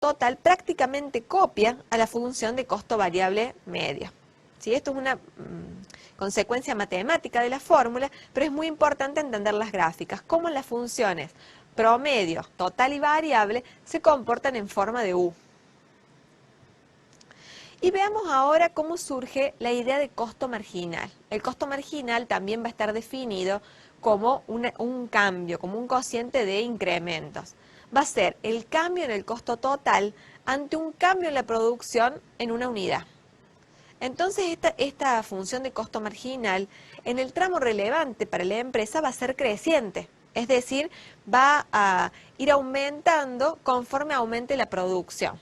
total prácticamente copia a la función de costo variable medio. ¿Sí? Esto es una consecuencia matemática de la fórmula, pero es muy importante entender las gráficas, cómo las funciones promedio, total y variable se comportan en forma de U. Y veamos ahora cómo surge la idea de costo marginal. El costo marginal también va a estar definido como un cambio, como un cociente de incrementos. Va a ser el cambio en el costo total ante un cambio en la producción en una unidad. Entonces esta función de costo marginal en el tramo relevante para la empresa va a ser creciente, es decir, va a ir aumentando conforme aumente la producción.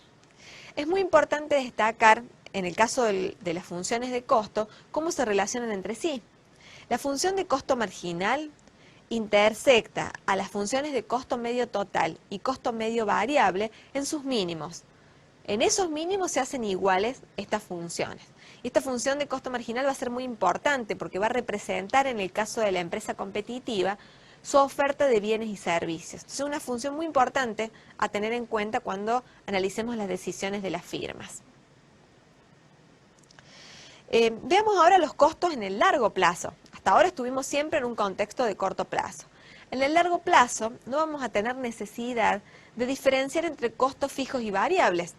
Es muy importante destacar, en el caso de las funciones de costo, cómo se relacionan entre sí. La función de costo marginal intersecta a las funciones de costo medio total y costo medio variable en sus mínimos. En esos mínimos se hacen iguales estas funciones. Y esta función de costo marginal va a ser muy importante porque va a representar, en el caso de la empresa competitiva, su oferta de bienes y servicios. Es una función muy importante a tener en cuenta cuando analicemos las decisiones de las firmas. Veamos ahora los costos en el largo plazo. Hasta ahora estuvimos siempre en un contexto de corto plazo. En el largo plazo no vamos a tener necesidad de diferenciar entre costos fijos y variables.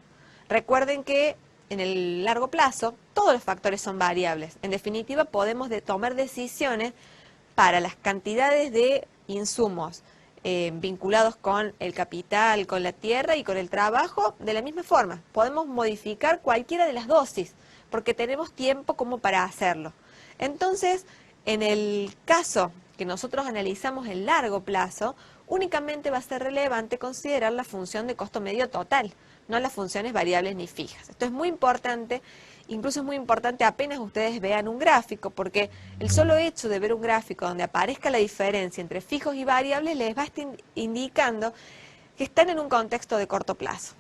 Recuerden que en el largo plazo todos los factores son variables. En definitiva, podemos tomar decisiones para las cantidades de insumos vinculados con el capital, con la tierra y con el trabajo de la misma forma. Podemos modificar cualquiera de las dosis porque tenemos tiempo como para hacerlo. Entonces, en el caso que nosotros analizamos en largo plazo, únicamente va a ser relevante considerar la función de costo medio total, no las funciones variables ni fijas. Esto es muy importante, incluso es muy importante apenas ustedes vean un gráfico, porque el solo hecho de ver un gráfico donde aparezca la diferencia entre fijos y variables les va a estar indicando que están en un contexto de corto plazo.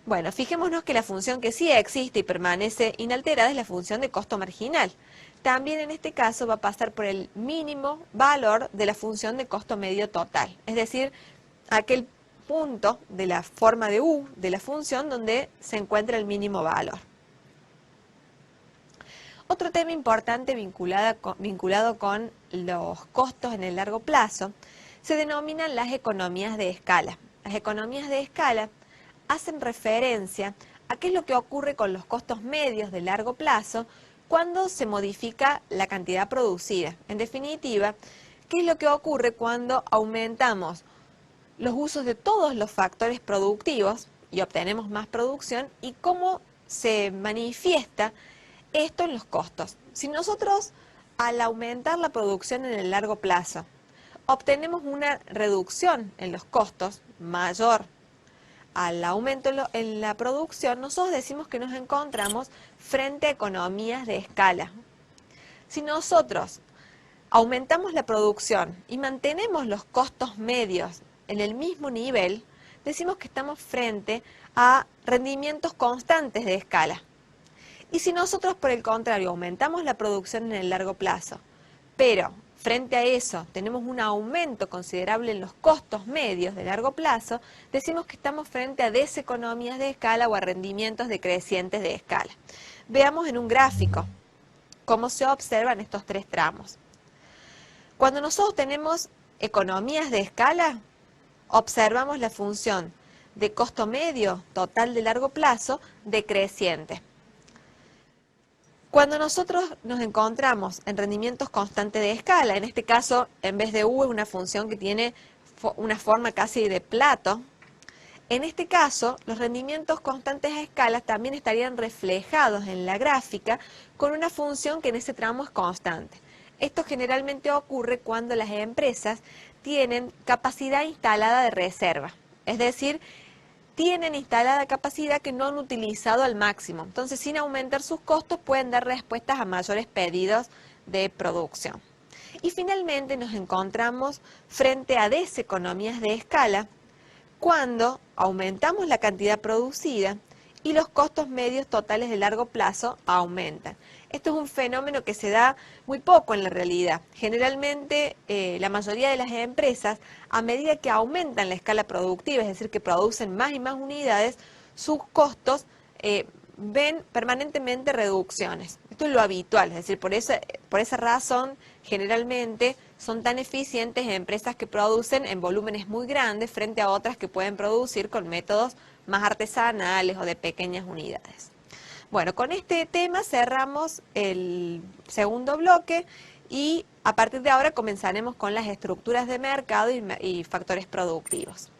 Bueno, fijémonos que la función que sí existe y permanece inalterada es la función de costo marginal. También en este caso va a pasar por el mínimo valor de la función de costo medio total, es decir, aquel punto de la forma de U de la función donde se encuentra el mínimo valor. Otro tema importante vinculado con los costos en el largo plazo se denominan las economías de escala. Las economías de escala hacen referencia a qué es lo que ocurre con los costos medios de largo plazo cuando se modifica la cantidad producida. En definitiva, qué es lo que ocurre cuando aumentamos los usos de todos los factores productivos y obtenemos más producción y cómo se manifiesta esto en los costos. Si nosotros, al aumentar la producción en el largo plazo, obtenemos una reducción en los costos mayor al aumento en la producción, nosotros decimos que nos encontramos frente a economías de escala. Si nosotros aumentamos la producción y mantenemos los costos medios en el mismo nivel, decimos que estamos frente a rendimientos constantes de escala. Y si nosotros, por el contrario, aumentamos la producción en el largo plazo, pero frente a eso tenemos un aumento considerable en los costos medios de largo plazo, decimos que estamos frente a deseconomías de escala o a rendimientos decrecientes de escala. Veamos en un gráfico cómo se observan estos tres tramos. Cuando nosotros tenemos economías de escala, observamos la función de costo medio total de largo plazo decreciente. Cuando nosotros nos encontramos en rendimientos constantes de escala, en este caso, en vez de U es una función que tiene una forma casi de plato, en este caso, los rendimientos constantes a escala también estarían reflejados en la gráfica con una función que en ese tramo es constante. Esto generalmente ocurre cuando las empresas tienen capacidad instalada de reserva, es decir, tienen instalada capacidad que no han utilizado al máximo. Entonces, sin aumentar sus costos, pueden dar respuestas a mayores pedidos de producción. Y finalmente nos encontramos frente a deseconomías de escala cuando aumentamos la cantidad producida y los costos medios totales de largo plazo aumentan. Esto es un fenómeno que se da muy poco en la realidad. Generalmente, la mayoría de las empresas, a medida que aumentan la escala productiva, es decir, que producen más y más unidades, sus costos ven permanentemente reducciones. Esto es lo habitual, es decir, por esa razón, generalmente son tan eficientes empresas que producen en volúmenes muy grandes frente a otras que pueden producir con métodos más artesanales o de pequeñas unidades. Bueno, con este tema cerramos el segundo bloque y a partir de ahora comenzaremos con las estructuras de mercado y factores productivos.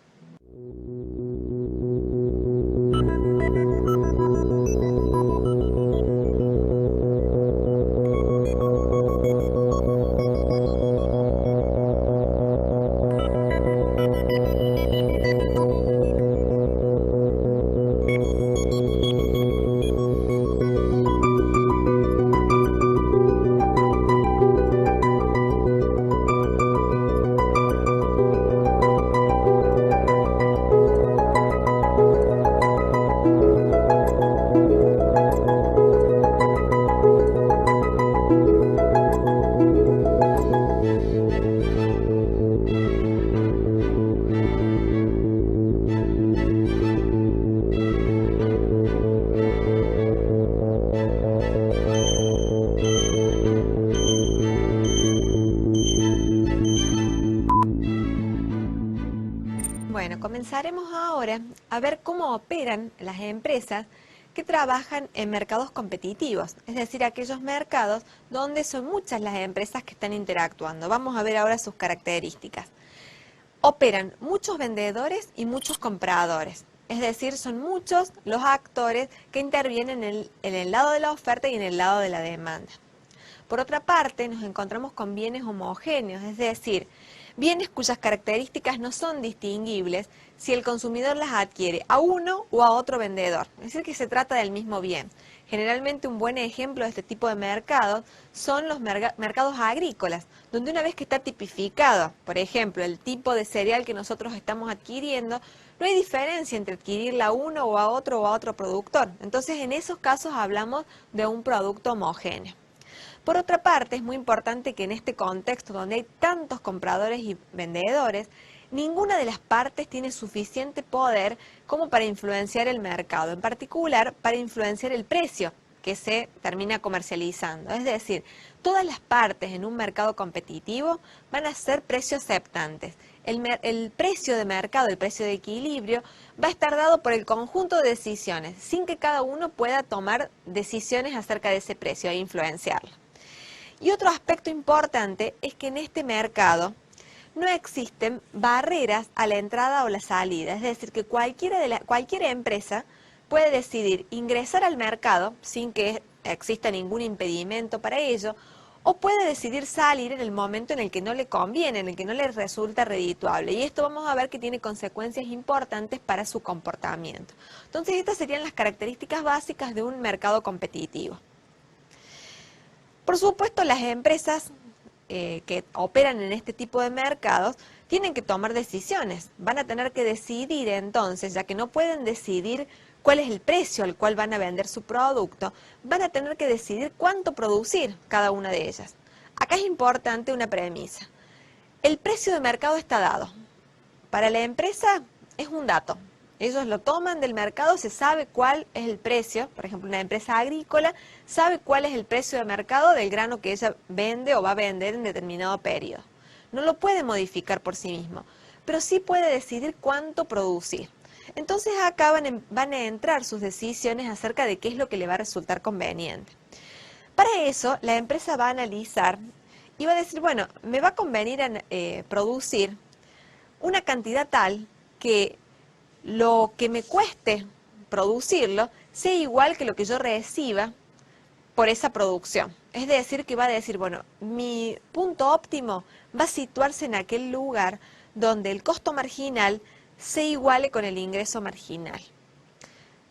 Bueno, comenzaremos ahora a ver cómo operan las empresas que trabajan en mercados competitivos, es decir, aquellos mercados donde son muchas las empresas que están interactuando. Vamos a ver ahora sus características. Operan muchos vendedores y muchos compradores, es decir, son muchos los actores que intervienen en el lado de la oferta y en el lado de la demanda. Por otra parte, nos encontramos con bienes homogéneos, es decir, bienes cuyas características no son distinguibles si el consumidor las adquiere a uno o a otro vendedor. Es decir, que se trata del mismo bien. Generalmente un buen ejemplo de este tipo de mercados son los mercados agrícolas, donde una vez que está tipificado, por ejemplo, el tipo de cereal que nosotros estamos adquiriendo, no hay diferencia entre adquirirla a uno o a otro productor. Entonces, en esos casos hablamos de un producto homogéneo. Por otra parte, es muy importante que en este contexto donde hay tantos compradores y vendedores, ninguna de las partes tiene suficiente poder como para influenciar el mercado, en particular para influenciar el precio que se termina comercializando. Es decir, todas las partes en un mercado competitivo van a ser precios aceptantes. El precio de mercado, el precio de equilibrio, va a estar dado por el conjunto de decisiones, sin que cada uno pueda tomar decisiones acerca de ese precio e influenciarlo. Y otro aspecto importante es que en este mercado no existen barreras a la entrada o la salida, es decir, que cualquier empresa puede decidir ingresar al mercado sin que exista ningún impedimento para ello, o puede decidir salir en el momento en el que no le conviene, en el que no le resulta redituable. Y esto vamos a ver que tiene consecuencias importantes para su comportamiento. Entonces, estas serían las características básicas de un mercado competitivo. Por supuesto, las empresas que operan en este tipo de mercados tienen que tomar decisiones. Van a tener que decidir entonces, ya que no pueden decidir cuál es el precio al cual van a vender su producto, van a tener que decidir cuánto producir cada una de ellas. Acá es importante una premisa. El precio de mercado está dado. Para la empresa es un dato. Ellos lo toman del mercado, se sabe cuál es el precio, por ejemplo, una empresa agrícola sabe cuál es el precio de mercado del grano que ella vende o va a vender en determinado periodo. No lo puede modificar por sí mismo, pero sí puede decidir cuánto producir. Entonces acá van a entrar sus decisiones acerca de qué es lo que le va a resultar conveniente. Para eso, la empresa va a analizar y va a decir, bueno, me va a convenir producir una cantidad tal que lo que me cueste producirlo sea igual que lo que yo reciba por esa producción. Es decir, que va a decir, bueno, mi punto óptimo va a situarse en aquel lugar donde el costo marginal se iguale con el ingreso marginal.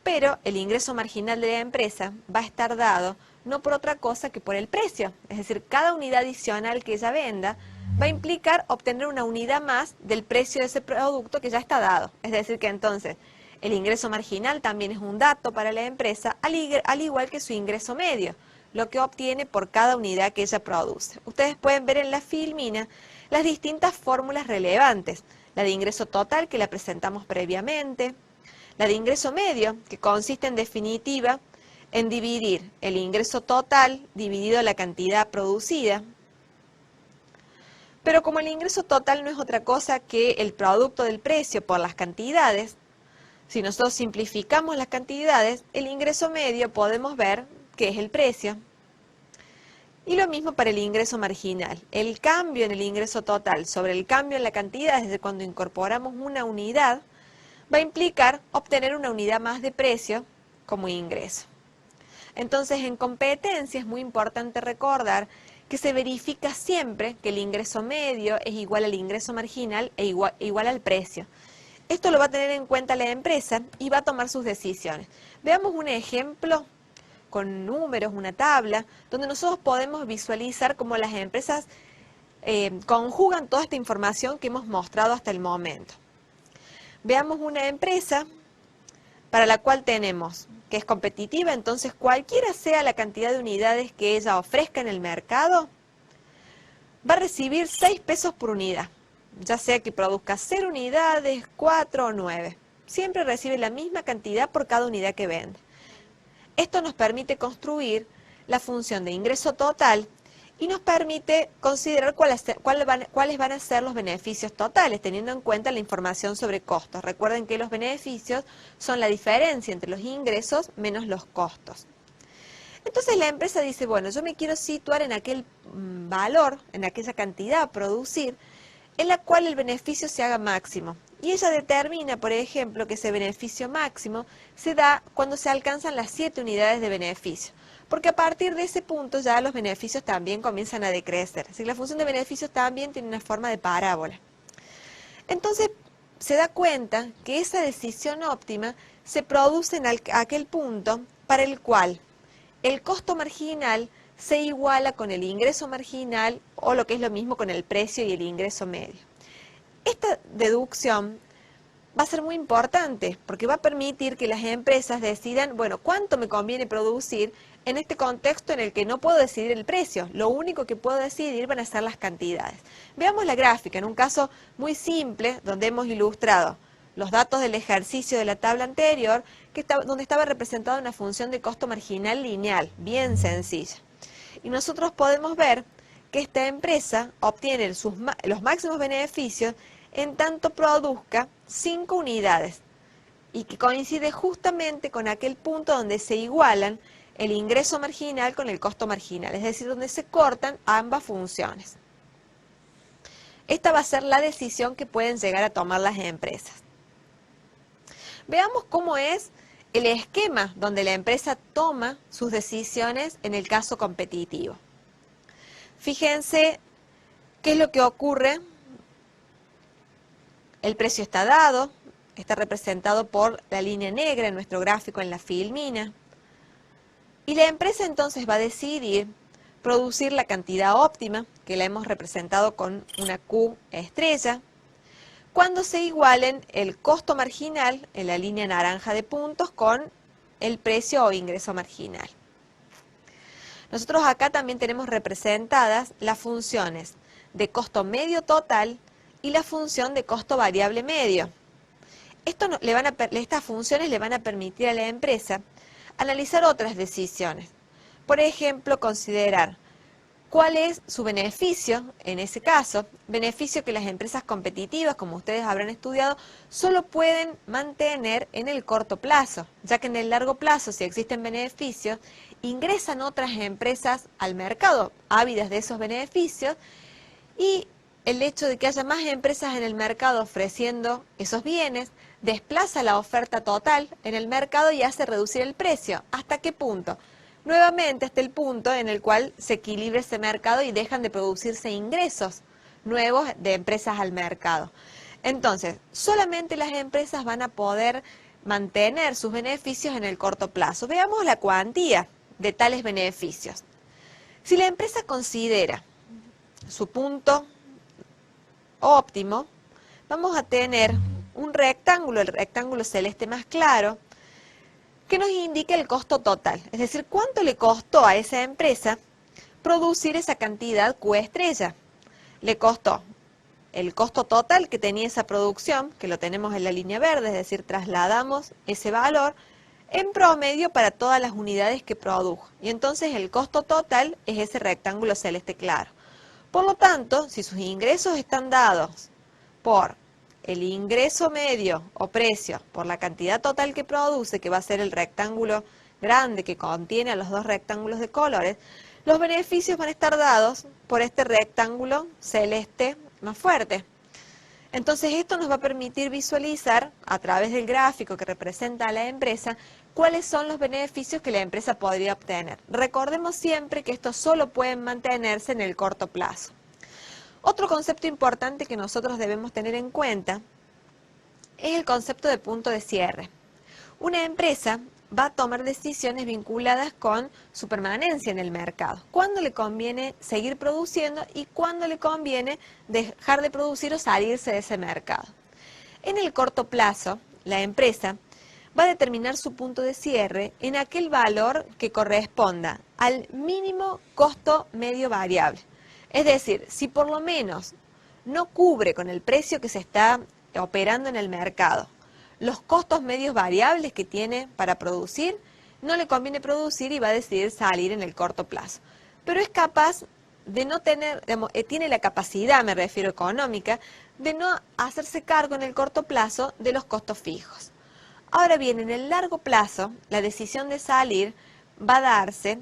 Pero el ingreso marginal de la empresa va a estar dado no por otra cosa que por el precio. Es decir, cada unidad adicional que ella venda va a implicar obtener una unidad más del precio de ese producto que ya está dado. Es decir, que entonces El ingreso marginal también es un dato para la empresa, al igual que su ingreso medio, lo que obtiene por cada unidad que ella produce. Ustedes pueden ver en la filmina las distintas fórmulas relevantes, la de ingreso total que la presentamos previamente, la de ingreso medio, que consiste en definitiva en dividir el ingreso total dividido la cantidad producida. Pero como el ingreso total no es otra cosa que el producto del precio por las cantidades, si nosotros simplificamos las cantidades, el ingreso medio podemos ver que es el precio. Y lo mismo para el ingreso marginal. El cambio en el ingreso total sobre el cambio en la cantidad desde cuando incorporamos una unidad va a implicar obtener una unidad más de precio como ingreso. Entonces, en competencia es muy importante recordar que se verifica siempre que el ingreso medio es igual al ingreso marginal e igual al precio. Esto lo va a tener en cuenta la empresa y va a tomar sus decisiones. Veamos un ejemplo con números, una tabla, donde nosotros podemos visualizar cómo las empresas conjugan toda esta información que hemos mostrado hasta el momento. Veamos una empresa para la cual tenemos que es competitiva, entonces cualquiera sea la cantidad de unidades que ella ofrezca en el mercado, va a recibir 6 pesos por unidad, ya sea que produzca 0 unidades, 4 o 9. Siempre recibe la misma cantidad por cada unidad que vende. Esto nos permite construir la función de ingreso total y nos permite considerar cuáles van a ser los beneficios totales, teniendo en cuenta la información sobre costos. Recuerden que los beneficios son la diferencia entre los ingresos menos los costos. Entonces la empresa dice, bueno, yo me quiero situar en aquel valor, en aquella cantidad a producir, en la cual el beneficio se haga máximo. Y ella determina, por ejemplo, que ese beneficio máximo se da cuando se alcanzan las 7 unidades de beneficio. Porque a partir de ese punto ya los beneficios también comienzan a decrecer. Así que la función de beneficios también tiene una forma de parábola. Entonces se da cuenta que esa decisión óptima se produce en aquel punto para el cual el costo marginal se iguala con el ingreso marginal o lo que es lo mismo con el precio y el ingreso medio. Esta deducción va a ser muy importante porque va a permitir que las empresas decidan, bueno, cuánto me conviene producir en este contexto en el que no puedo decidir el precio. Lo único que puedo decidir van a ser las cantidades. Veamos la gráfica en un caso muy simple donde hemos ilustrado los datos del ejercicio de la tabla anterior, donde estaba representada una función de costo marginal lineal, bien sencilla. Y nosotros podemos ver que esta empresa obtiene los máximos beneficios en tanto produzca 5 unidades y que coincide justamente con aquel punto donde se igualan el ingreso marginal con el costo marginal, es decir, donde se cortan ambas funciones. Esta va a ser la decisión que pueden llegar a tomar las empresas. Veamos cómo es el esquema donde la empresa toma sus decisiones en el caso competitivo. Fíjense qué es lo que ocurre. El precio está dado, está representado por la línea negra en nuestro gráfico en la filmina. Y la empresa entonces va a decidir producir la cantidad óptima, que la hemos representado con una Q estrella, cuando se igualen el costo marginal en la línea naranja de puntos con el precio o ingreso marginal. Nosotros acá también tenemos representadas las funciones de costo medio total y la función de costo variable medio. Estas funciones le van a permitir a la empresa analizar otras decisiones. Por ejemplo, considerar cuál es su beneficio, en ese caso, beneficio que las empresas competitivas, como ustedes habrán estudiado, solo pueden mantener en el corto plazo, ya que en el largo plazo, si existen beneficios, ingresan otras empresas al mercado ávidas de esos beneficios y el hecho de que haya más empresas en el mercado ofreciendo esos bienes desplaza la oferta total en el mercado y hace reducir el precio. ¿Hasta qué punto? Nuevamente hasta el punto en el cual se equilibra ese mercado y dejan de producirse ingresos nuevos de empresas al mercado. Entonces, solamente las empresas van a poder mantener sus beneficios en el corto plazo. Veamos la cuantía de tales beneficios. Si la empresa considera su punto óptimo, vamos a tener un rectángulo, el rectángulo celeste más claro, que nos indica el costo total, es decir, cuánto le costó a esa empresa producir esa cantidad Q estrella. Le costó el costo total que tenía esa producción, que lo tenemos en la línea verde, es decir, trasladamos ese valor en promedio para todas las unidades que produjo. Y entonces el costo total es ese rectángulo celeste claro. Por lo tanto, si sus ingresos están dados por el ingreso medio o precio, por la cantidad total que produce, que va a ser el rectángulo grande que contiene a los dos rectángulos de colores, los beneficios van a estar dados por este rectángulo celeste más fuerte. Entonces esto nos va a permitir visualizar a través del gráfico que representa a la empresa cuáles son los beneficios que la empresa podría obtener. Recordemos siempre que estos solo pueden mantenerse en el corto plazo. Otro concepto importante que nosotros debemos tener en cuenta es el concepto de punto de cierre. Una empresa va a tomar decisiones vinculadas con su permanencia en el mercado. ¿Cuándo le conviene seguir produciendo y cuándo le conviene dejar de producir o salirse de ese mercado? En el corto plazo, la empresa va a determinar su punto de cierre en aquel valor que corresponda al mínimo costo medio variable. Es decir, si por lo menos no cubre con el precio que se está operando en el mercado los costos medios variables que tiene para producir, no le conviene producir y va a decidir salir en el corto plazo. Pero es capaz de no tener, tiene la capacidad, me refiero económica, de no hacerse cargo en el corto plazo de los costos fijos. Ahora bien, en el largo plazo, la decisión de salir va a darse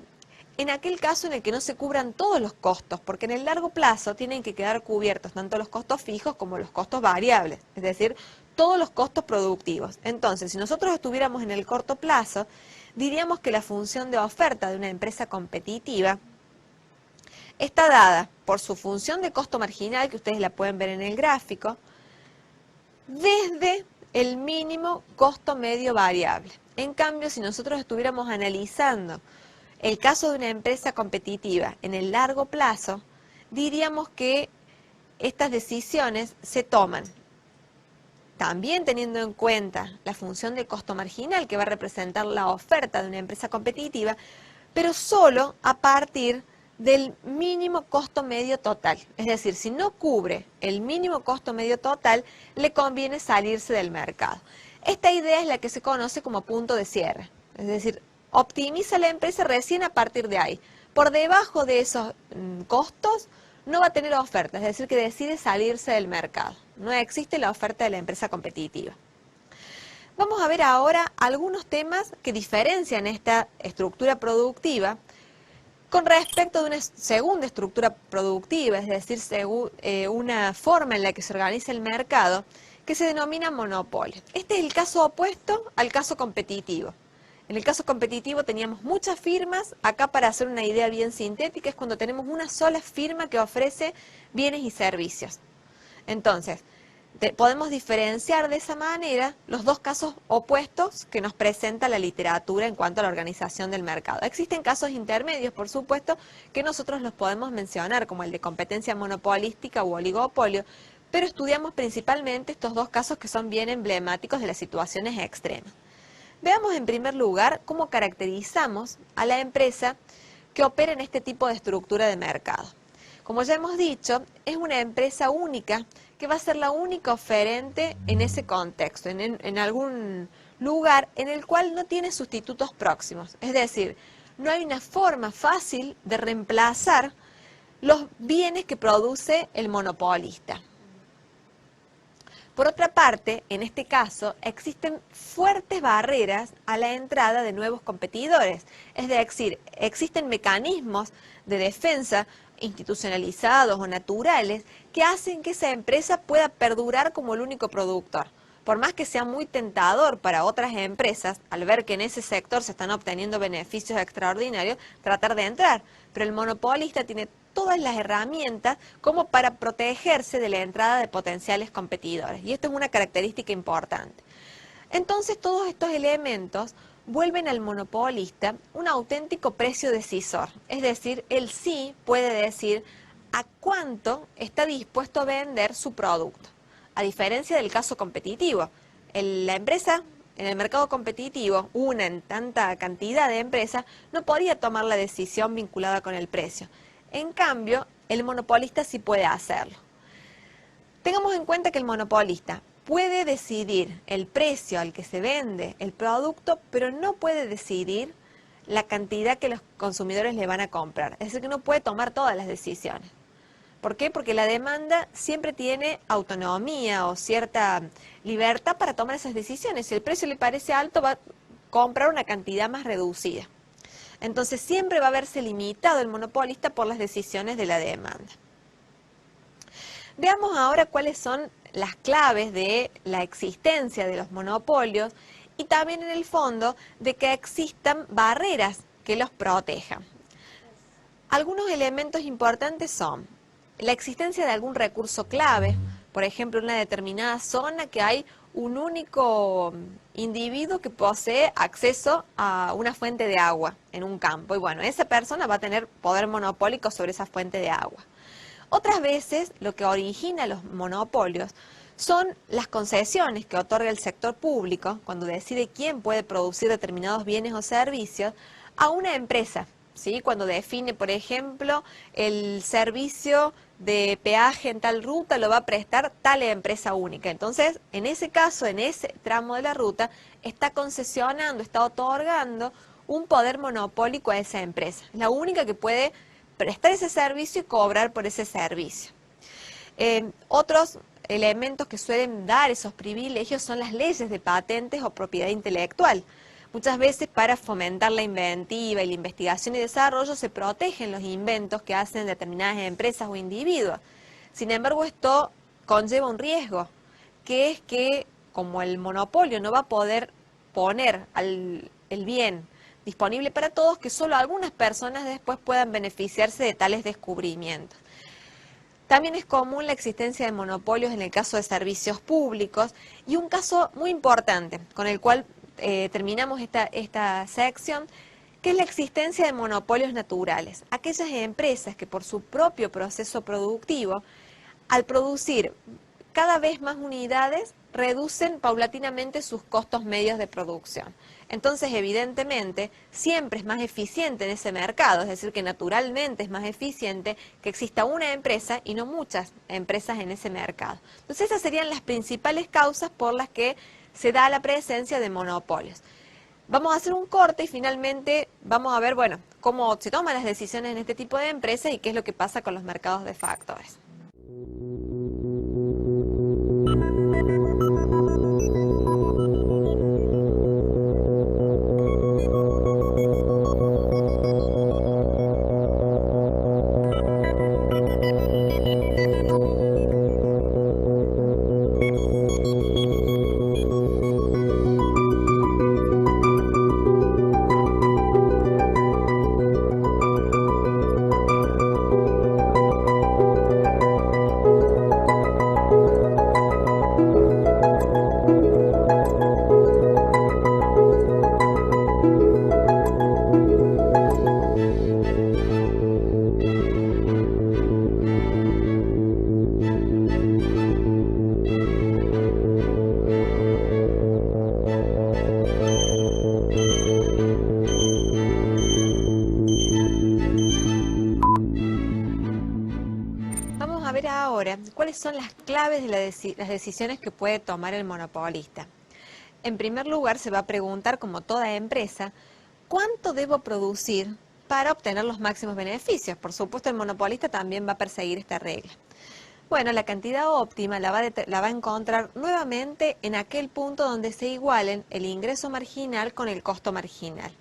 en aquel caso en el que no se cubran todos los costos, porque en el largo plazo tienen que quedar cubiertos tanto los costos fijos como los costos variables, es decir, todos los costos productivos. Entonces, si nosotros estuviéramos en el corto plazo, diríamos que la función de oferta de una empresa competitiva está dada por su función de costo marginal, que ustedes la pueden ver en el gráfico, desde el mínimo costo medio variable. En cambio, si nosotros estuviéramos analizando el caso de una empresa competitiva en el largo plazo, diríamos que estas decisiones se toman también teniendo en cuenta la función de costo marginal que va a representar la oferta de una empresa competitiva, pero solo a partir del mínimo costo medio total. Es decir, si no cubre el mínimo costo medio total, le conviene salirse del mercado. Esta idea es la que se conoce como punto de cierre. Es decir, optimiza la empresa recién a partir de ahí. Por debajo de esos costos no va a tener oferta, es decir, que decide salirse del mercado. No existe la oferta de la empresa competitiva. Vamos a ver ahora algunos temas que diferencian esta estructura productiva con respecto de una segunda estructura productiva, es decir, una forma en la que se organiza el mercado, que se denomina monopolio. Este es el caso opuesto al caso competitivo. En el caso competitivo teníamos muchas firmas, acá para hacer una idea bien sintética es cuando tenemos una sola firma que ofrece bienes y servicios. Entonces, podemos diferenciar de esa manera los dos casos opuestos que nos presenta la literatura en cuanto a la organización del mercado. Existen casos intermedios, por supuesto, que nosotros los podemos mencionar, como el de competencia monopolística u oligopolio, pero estudiamos principalmente estos dos casos que son bien emblemáticos de las situaciones extremas. Veamos en primer lugar cómo caracterizamos a la empresa que opera en este tipo de estructura de mercado. Como ya hemos dicho, es una empresa única que va a ser la única oferente en ese contexto, en algún lugar en el cual no tiene sustitutos próximos. Es decir, no hay una forma fácil de reemplazar los bienes que produce el monopolista. Por otra parte, en este caso, existen fuertes barreras a la entrada de nuevos competidores. Es decir, existen mecanismos de defensa institucionalizados o naturales que hacen que esa empresa pueda perdurar como el único productor. Por más que sea muy tentador para otras empresas, al ver que en ese sector se están obteniendo beneficios extraordinarios, tratar de entrar. Pero el monopolista tiene todas las herramientas como para protegerse de la entrada de potenciales competidores. Y esto es una característica importante. Entonces, todos estos elementos vuelven al monopolista un auténtico precio decisor. Es decir, él sí puede decir a cuánto está dispuesto a vender su producto. a diferencia del caso competitivo. La empresa en el mercado competitivo, una en tanta cantidad de empresas, no podría tomar la decisión vinculada con el precio. En cambio, el monopolista sí puede hacerlo. Tengamos en cuenta que el monopolista puede decidir el precio al que se vende el producto, pero no puede decidir la cantidad que los consumidores le van a comprar. Es decir, que no puede tomar todas las decisiones. ¿Por qué? Porque la demanda siempre tiene autonomía o cierta libertad para tomar esas decisiones. Si el precio le parece alto, va a comprar una cantidad más reducida. Entonces siempre va a verse limitado el monopolista por las decisiones de la demanda. Veamos ahora cuáles son las claves de la existencia de los monopolios y también en el fondo de que existan barreras que los protejan. Algunos elementos importantes son la existencia de algún recurso clave, por ejemplo, en una determinada zona que hay un único individuo que posee acceso a una fuente de agua en un campo. Y bueno, esa persona va a tener poder monopólico sobre esa fuente de agua. Otras veces lo que origina los monopolios son las concesiones que otorga el sector público cuando decide quién puede producir determinados bienes o servicios a una empresa, ¿sí? Cuando define, por ejemplo, el servicio de peaje en tal ruta lo va a prestar tal empresa única. Entonces, en ese caso, en ese tramo de la ruta, está concesionando, está otorgando un poder monopólico a esa empresa. Es la única que puede prestar ese servicio y cobrar por ese servicio. Otros elementos que suelen dar esos privilegios son las leyes de patentes o propiedad intelectual. Muchas veces para fomentar la inventiva y la investigación y desarrollo se protegen los inventos que hacen determinadas empresas o individuos. Sin embargo, esto conlleva un riesgo, que es que como el monopolio no va a poder poner el bien disponible para todos, que solo algunas personas después puedan beneficiarse de tales descubrimientos. También es común la existencia de monopolios en el caso de servicios públicos y un caso muy importante con el cual terminamos esta sección, que es la existencia de monopolios naturales. Aquellas empresas que por su propio proceso productivo, al producir cada vez más unidades, reducen paulatinamente sus costos medios de producción. Entonces, evidentemente, siempre es más eficiente en ese mercado, es decir, que naturalmente es más eficiente que exista una empresa y no muchas empresas en ese mercado. Entonces, esas serían las principales causas por las que se da la presencia de monopolios. Vamos a hacer un corte y finalmente vamos a ver, bueno, cómo se toman las decisiones en este tipo de empresas y qué es lo que pasa con los mercados de factores. ¿Cuáles son las claves de las decisiones que puede tomar el monopolista? En primer lugar, se va a preguntar, como toda empresa, ¿cuánto debo producir para obtener los máximos beneficios? Por supuesto, el monopolista también va a perseguir esta regla. Bueno, la cantidad óptima la va a encontrar nuevamente en aquel punto donde se igualen el ingreso marginal con el costo marginal.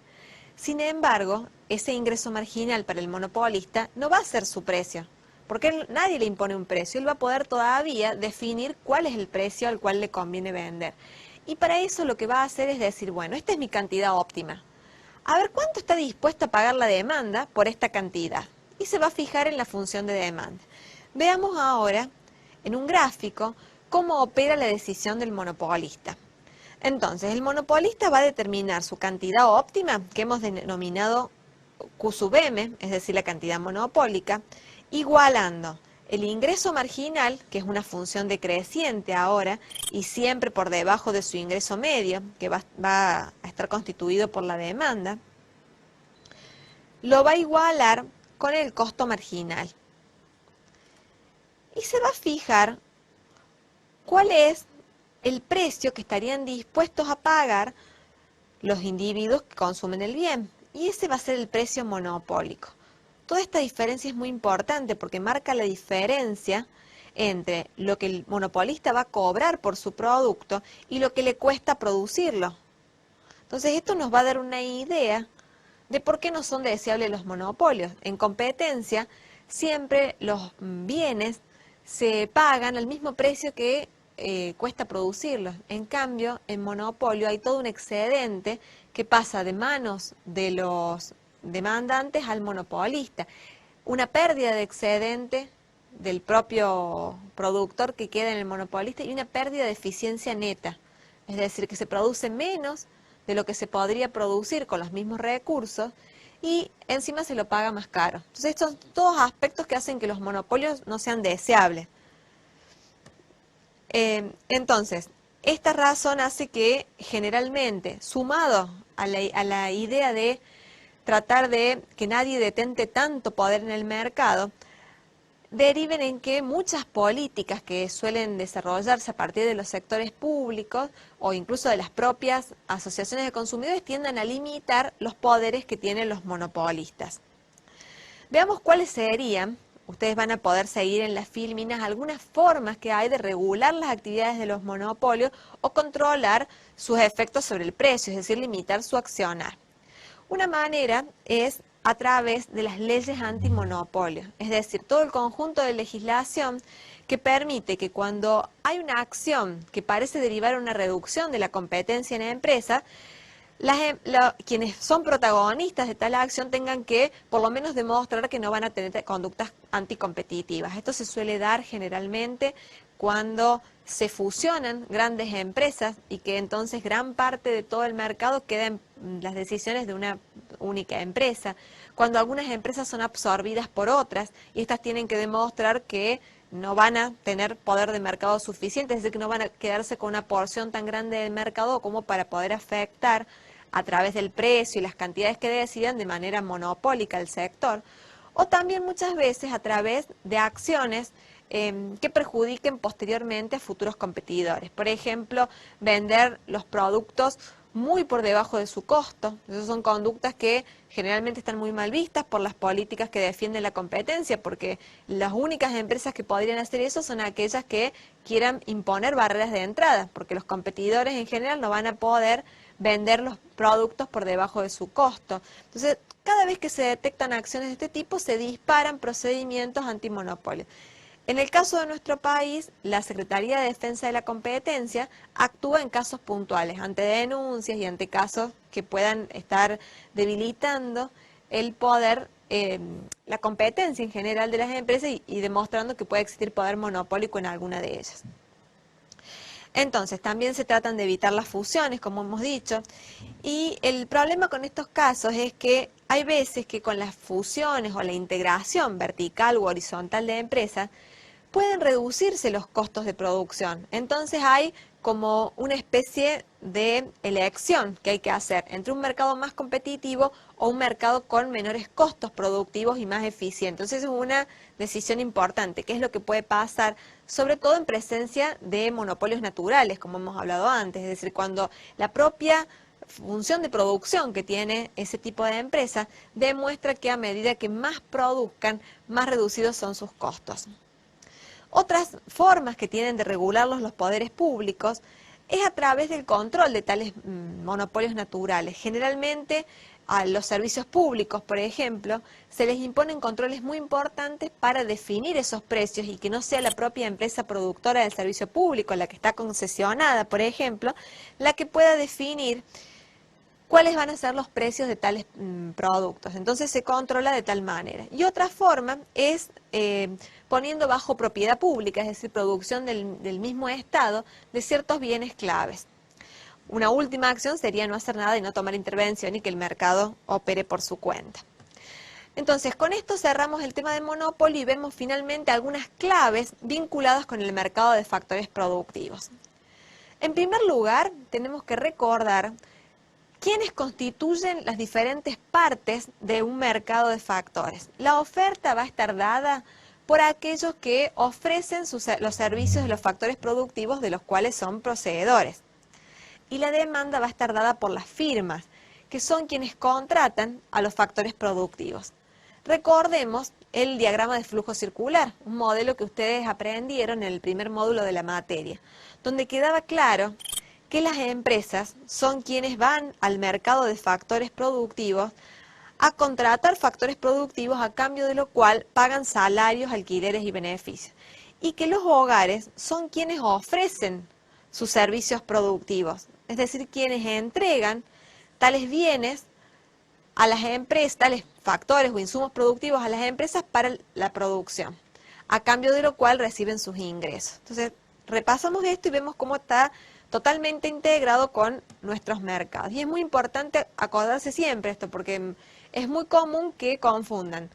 Sin embargo, ese ingreso marginal para el monopolista no va a ser su precio, porque nadie le impone un precio, él va a poder todavía definir cuál es el precio al cual le conviene vender. Y para eso lo que va a hacer es decir, bueno, esta es mi cantidad óptima. A ver, ¿cuánto está dispuesto a pagar la demanda por esta cantidad? Y se va a fijar en la función de demanda. Veamos ahora, en un gráfico, cómo opera la decisión del monopolista. Entonces, el monopolista va a determinar su cantidad óptima, que hemos denominado Q sub M, es decir, la cantidad monopólica, igualando el ingreso marginal, que es una función decreciente ahora y siempre por debajo de su ingreso medio, que va a estar constituido por la demanda, lo va a igualar con el costo marginal. Y se va a fijar cuál es el precio que estarían dispuestos a pagar los individuos que consumen el bien. Y ese va a ser el precio monopólico. Toda esta diferencia es muy importante porque marca la diferencia entre lo que el monopolista va a cobrar por su producto y lo que le cuesta producirlo. Entonces esto nos va a dar una idea de por qué no son deseables los monopolios. En competencia, siempre los bienes se pagan al mismo precio que cuesta producirlos. En cambio, en monopolio hay todo un excedente que pasa de manos de los demandantes al monopolista. Una pérdida de excedente del propio productor que queda en el monopolista y una pérdida de eficiencia neta. Es decir, que se produce menos de lo que se podría producir con los mismos recursos y encima se lo paga más caro. Entonces, estos son todos aspectos que hacen que los monopolios no sean deseables. Entonces, esta razón hace que generalmente, sumado a la idea de tratar de que nadie detente tanto poder en el mercado, deriven en que muchas políticas que suelen desarrollarse a partir de los sectores públicos o incluso de las propias asociaciones de consumidores tiendan a limitar los poderes que tienen los monopolistas. Veamos cuáles serían, ustedes van a poder seguir en las fílminas, algunas formas que hay de regular las actividades de los monopolios o controlar sus efectos sobre el precio, es decir, limitar su accionar. Una manera es a través de las leyes antimonopolio, es decir, todo el conjunto de legislación que permite que cuando hay una acción que parece derivar una reducción de la competencia en la empresa, quienes son protagonistas de tal acción tengan que por lo menos demostrar que no van a tener conductas anticompetitivas. Esto se suele dar generalmente cuando se fusionan grandes empresas y que entonces gran parte de todo el mercado queda en las decisiones de una única empresa. Cuando algunas empresas son absorbidas por otras y estas tienen que demostrar que no van a tener poder de mercado suficiente, es decir, que no van a quedarse con una porción tan grande del mercado como para poder afectar a través del precio y las cantidades que decidan de manera monopólica el sector, o también muchas veces a través de acciones que perjudiquen posteriormente a futuros competidores. Por ejemplo, vender los productos muy por debajo de su costo. Esas son conductas que generalmente están muy mal vistas por las políticas que defienden la competencia, porque las únicas empresas que podrían hacer eso son aquellas que quieran imponer barreras de entrada, porque los competidores en general no van a poder vender los productos por debajo de su costo. Entonces, cada vez que se detectan acciones de este tipo, se disparan procedimientos antimonopolio. En el caso de nuestro país, la Secretaría de Defensa de la Competencia actúa en casos puntuales, ante denuncias y ante casos que puedan estar debilitando el poder, la competencia en general de las empresas y demostrando que puede existir poder monopólico en alguna de ellas. Entonces, también se tratan de evitar las fusiones, como hemos dicho, y el problema con estos casos es que hay veces que con las fusiones o la integración vertical u horizontal de empresas, pueden reducirse los costos de producción. Entonces hay como una especie de elección que hay que hacer entre un mercado más competitivo o un mercado con menores costos productivos y más eficientes. Entonces es una decisión importante, que es lo que puede pasar, sobre todo en presencia de monopolios naturales, como hemos hablado antes, es decir, cuando la propia función de producción que tiene ese tipo de empresa demuestra que a medida que más produzcan, más reducidos son sus costos. Otras formas que tienen de regularlos los poderes públicos es a través del control de tales monopolios naturales. Generalmente a los servicios públicos, por ejemplo, se les imponen controles muy importantes para definir esos precios y que no sea la propia empresa productora del servicio público, la que está concesionada, por ejemplo, la que pueda definir cuáles van a ser los precios de tales productos. Entonces se controla de tal manera. Y otra forma es poniendo bajo propiedad pública, es decir, producción del mismo Estado de ciertos bienes claves. Una última acción sería no hacer nada y no tomar intervención y que el mercado opere por su cuenta. Entonces, con esto cerramos el tema del monopolio y vemos finalmente algunas claves vinculadas con el mercado de factores productivos. En primer lugar, tenemos que recordar quiénes constituyen las diferentes partes de un mercado de factores. La oferta va a estar dada por aquellos que ofrecen los servicios de los factores productivos de los cuales son poseedores. Y la demanda va a estar dada por las firmas, que son quienes contratan a los factores productivos. Recordemos el diagrama de flujo circular, un modelo que ustedes aprendieron en el primer módulo de la materia, donde quedaba claro que las empresas son quienes van al mercado de factores productivos a contratar factores productivos a cambio de lo cual pagan salarios, alquileres y beneficios. Y que los hogares son quienes ofrecen sus servicios productivos, es decir, quienes entregan tales bienes a las empresas, tales factores o insumos productivos a las empresas para la producción, a cambio de lo cual reciben sus ingresos. Entonces, repasamos esto y vemos cómo está totalmente integrado con nuestros mercados. Y es muy importante acordarse siempre esto, porque es muy común que confundan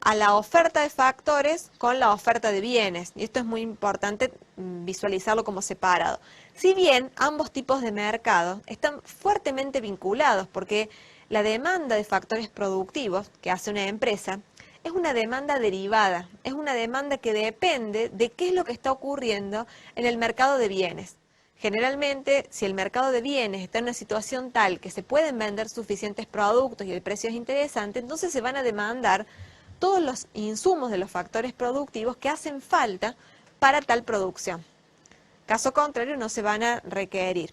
a la oferta de factores con la oferta de bienes. Y esto es muy importante visualizarlo como separado. Si bien ambos tipos de mercado están fuertemente vinculados, porque la demanda de factores productivos que hace una empresa es una demanda derivada, es una demanda que depende de qué es lo que está ocurriendo en el mercado de bienes. Generalmente, si el mercado de bienes está en una situación tal que se pueden vender suficientes productos y el precio es interesante, entonces se van a demandar todos los insumos de los factores productivos que hacen falta para tal producción. Caso contrario, no se van a requerir.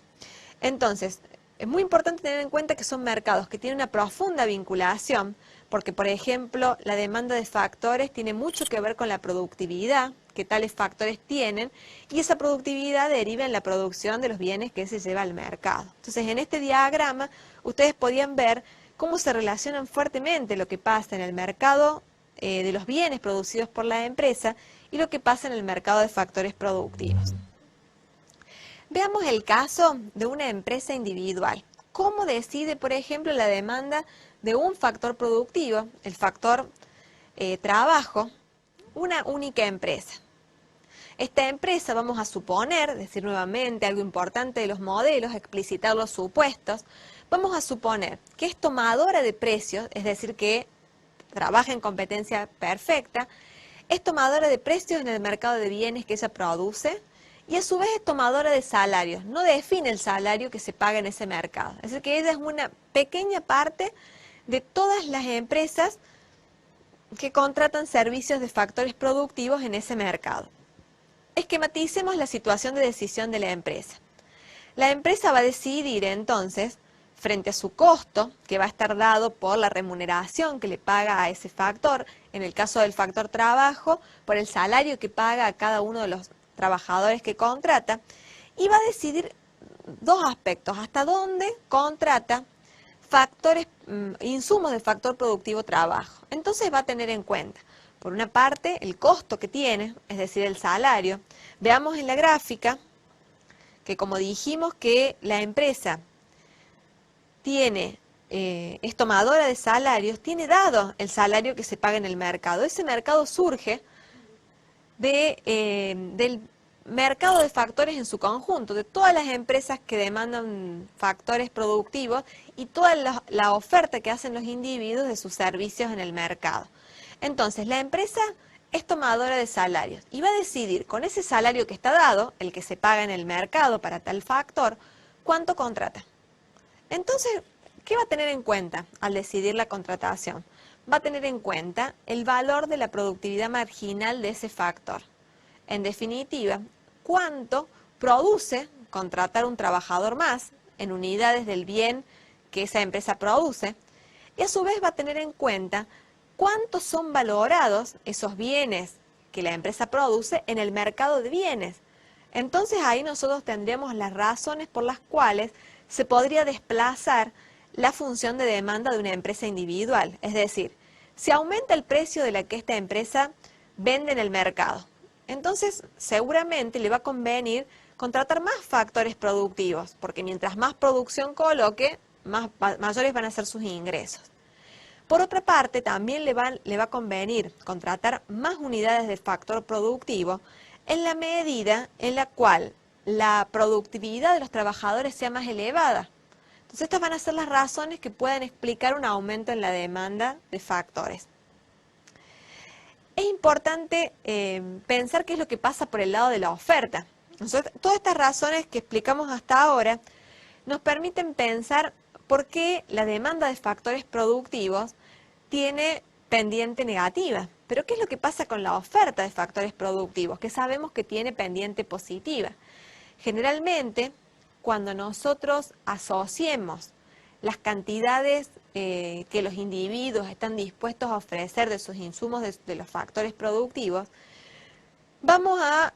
Entonces, es muy importante tener en cuenta que son mercados que tienen una profunda vinculación, porque, por ejemplo, la demanda de factores tiene mucho que ver con la productividad que tales factores tienen, y esa productividad deriva en la producción de los bienes que se lleva al mercado. Entonces, en este diagrama, ustedes podían ver cómo se relacionan fuertemente lo que pasa en el mercado de los bienes producidos por la empresa y lo que pasa en el mercado de factores productivos. Veamos el caso de una empresa individual. ¿Cómo decide, por ejemplo, la demanda de un factor productivo, el factor trabajo, una única empresa? Esta empresa, vamos a suponer, decir nuevamente algo importante de los modelos, explicitar los supuestos, vamos a suponer que es tomadora de precios, es decir, que trabaja en competencia perfecta, es tomadora de precios en el mercado de bienes que ella produce, y a su vez es tomadora de salarios, no define el salario que se paga en ese mercado. Es decir, que ella es una pequeña parte de todas las empresas que contratan servicios de factores productivos en ese mercado. Esquematicemos la situación de decisión de la empresa. La empresa va a decidir entonces, frente a su costo, que va a estar dado por la remuneración que le paga a ese factor, en el caso del factor trabajo, por el salario que paga a cada uno de los trabajadores que contrata, y va a decidir dos aspectos: hasta dónde contrata factores, insumos de factor productivo trabajo. Entonces va a tener en cuenta, por una parte, el costo que tiene, es decir, el salario. Veamos en la gráfica que, como dijimos, que la empresa es tomadora de salarios, tiene dado el salario que se paga en el mercado. Ese mercado surge del mercado de factores en su conjunto, de todas las empresas que demandan factores productivos y toda la oferta que hacen los individuos de sus servicios en el mercado. Entonces, la empresa es tomadora de salarios y va a decidir con ese salario que está dado, el que se paga en el mercado para tal factor, cuánto contrata. Entonces, ¿qué va a tener en cuenta al decidir la contratación? Va a tener en cuenta el valor de la productividad marginal de ese factor. En definitiva, cuánto produce contratar un trabajador más en unidades del bien que esa empresa produce, y a su vez va a tener en cuenta cuántos son valorados esos bienes que la empresa produce en el mercado de bienes. Entonces ahí nosotros tendríamos las razones por las cuales se podría desplazar la función de demanda de una empresa individual. Es decir, si aumenta el precio de la que esta empresa vende en el mercado, entonces seguramente le va a convenir contratar más factores productivos, porque mientras más producción coloque, mayores van a ser sus ingresos. Por otra parte, también le va a convenir contratar más unidades de factor productivo en la medida en la cual la productividad de los trabajadores sea más elevada. Entonces, estas van a ser las razones que pueden explicar un aumento en la demanda de factores. Es importante pensar qué es lo que pasa por el lado de la oferta. Todas estas razones que explicamos hasta ahora nos permiten pensar por qué la demanda de factores productivos tiene pendiente negativa. Pero ¿qué es lo que pasa con la oferta de factores productivos? Que sabemos que tiene pendiente positiva. Generalmente, cuando nosotros asociemos las cantidades que los individuos están dispuestos a ofrecer de sus insumos de los factores productivos, vamos a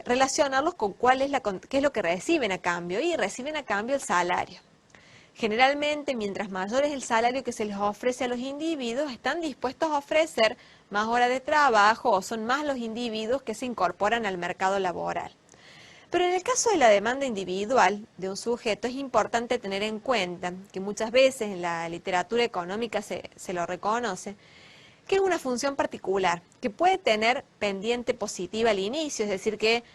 relacionarlos con qué es lo que reciben a cambio, y reciben a cambio el salario. Generalmente, mientras mayor es el salario que se les ofrece a los individuos, están dispuestos a ofrecer más horas de trabajo o son más los individuos que se incorporan al mercado laboral. Pero en el caso de la demanda individual de un sujeto es importante tener en cuenta que muchas veces en la literatura económica se lo reconoce, que es una función particular, que puede tener pendiente positiva al inicio, es decir, que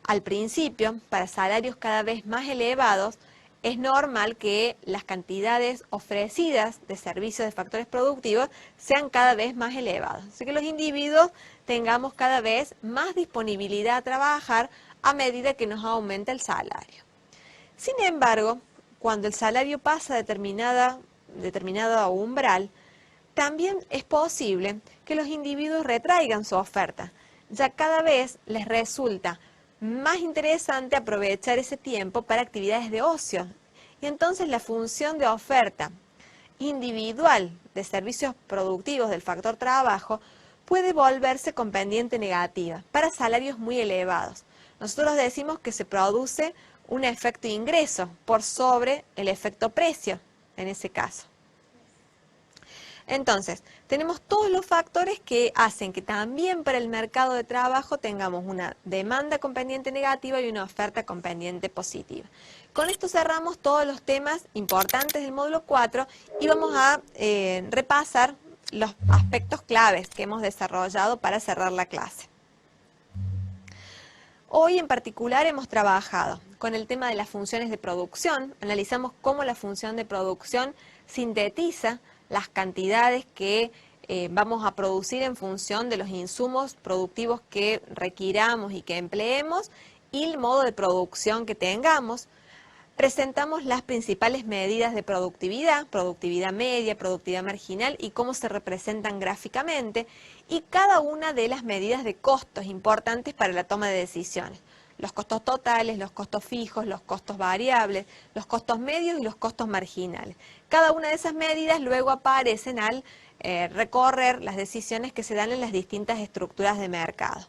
al principio, para salarios cada vez más elevados, es normal que las cantidades ofrecidas de servicios de factores productivos sean cada vez más elevadas. Así que los individuos tengamos cada vez más disponibilidad a trabajar a medida que nos aumenta el salario. Sin embargo, cuando el salario pasa a determinado umbral, también es posible que los individuos retraigan su oferta, ya cada vez les resulta más interesante aprovechar ese tiempo para actividades de ocio. Y entonces la función de oferta individual de servicios productivos del factor trabajo puede volverse con pendiente negativa para salarios muy elevados. Nosotros decimos que se produce un efecto ingreso por sobre el efecto precio en ese caso. Entonces, tenemos todos los factores que hacen que también para el mercado de trabajo tengamos una demanda con pendiente negativa y una oferta con pendiente positiva. Con esto cerramos todos los temas importantes del módulo 4 y vamos a repasar los aspectos claves que hemos desarrollado para cerrar la clase. Hoy en particular hemos trabajado con el tema de las funciones de producción. Analizamos cómo la función de producción sintetiza las cantidades que vamos a producir en función de los insumos productivos que requiramos y que empleemos y el modo de producción que tengamos. Presentamos las principales medidas de productividad, productividad media, productividad marginal y cómo se representan gráficamente, y cada una de las medidas de costos importantes para la toma de decisiones. Los costos totales, los costos fijos, los costos variables, los costos medios y los costos marginales. Cada una de esas medidas luego aparecen al recorrer las decisiones que se dan en las distintas estructuras de mercado.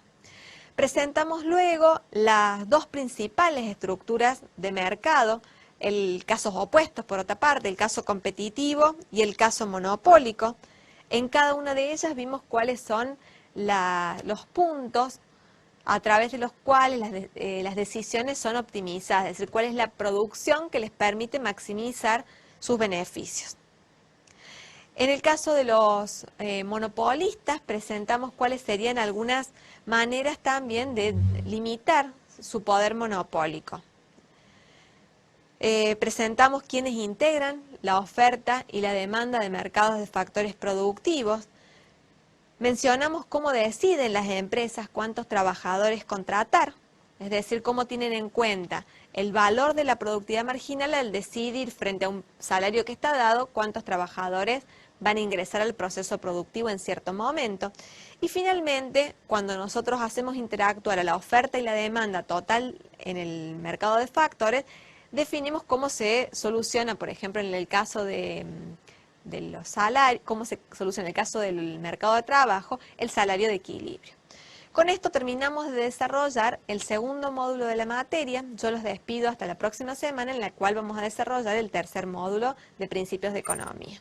Presentamos luego las dos principales estructuras de mercado, el casos opuestos por otra parte, el caso competitivo y el caso monopólico. En cada una de ellas vimos cuáles son los puntos a través de los cuales las decisiones son optimizadas, es decir, cuál es la producción que les permite maximizar sus beneficios. En el caso de los monopolistas, presentamos cuáles serían algunas maneras también de limitar su poder monopólico. Presentamos quiénes integran la oferta y la demanda de mercados de factores productivos. Mencionamos cómo deciden las empresas cuántos trabajadores contratar, es decir, cómo tienen en cuenta el valor de la productividad marginal al decidir frente a un salario que está dado cuántos trabajadores van a ingresar al proceso productivo en cierto momento. Y finalmente, cuando nosotros hacemos interactuar a la oferta y la demanda total en el mercado de factores, definimos cómo se soluciona, por ejemplo, en el caso de los salarios, cómo se soluciona en el caso del mercado de trabajo, el salario de equilibrio. Con esto terminamos de desarrollar el segundo módulo de la materia. Yo los despido hasta la próxima semana, en la cual vamos a desarrollar el tercer módulo de principios de economía.